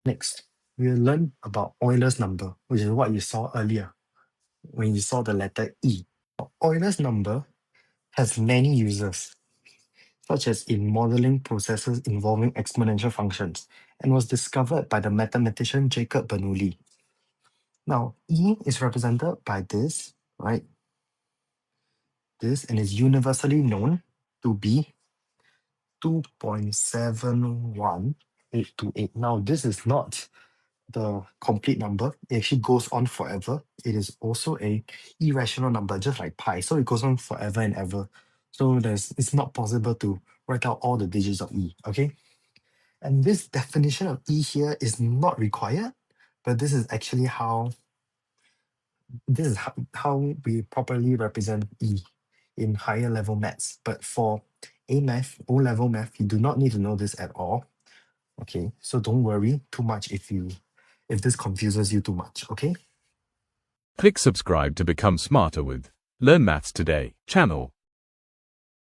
Next, we'll learn about Euler's number, which is what you saw earlier when you saw the letter E. Euler's number has many uses, such as in modeling processes involving exponential functions, and was discovered by the mathematician Jacob Bernoulli. Now, E is represented by this, right? This, and is universally known to be 2.71828. Now, this is not the complete number. It actually goes on forever. It is also a irrational number, just like pi. So it goes on forever and ever. So it's not possible to write out all the digits of E, okay? And this definition of E here is not required, but this is actually how we properly represent E in higher level maths. But for A math, O level math, you do not need to know this at all. Okay, so don't worry too much if this confuses you too much, okay? Click subscribe to become smarter with Learn Maths Today channel.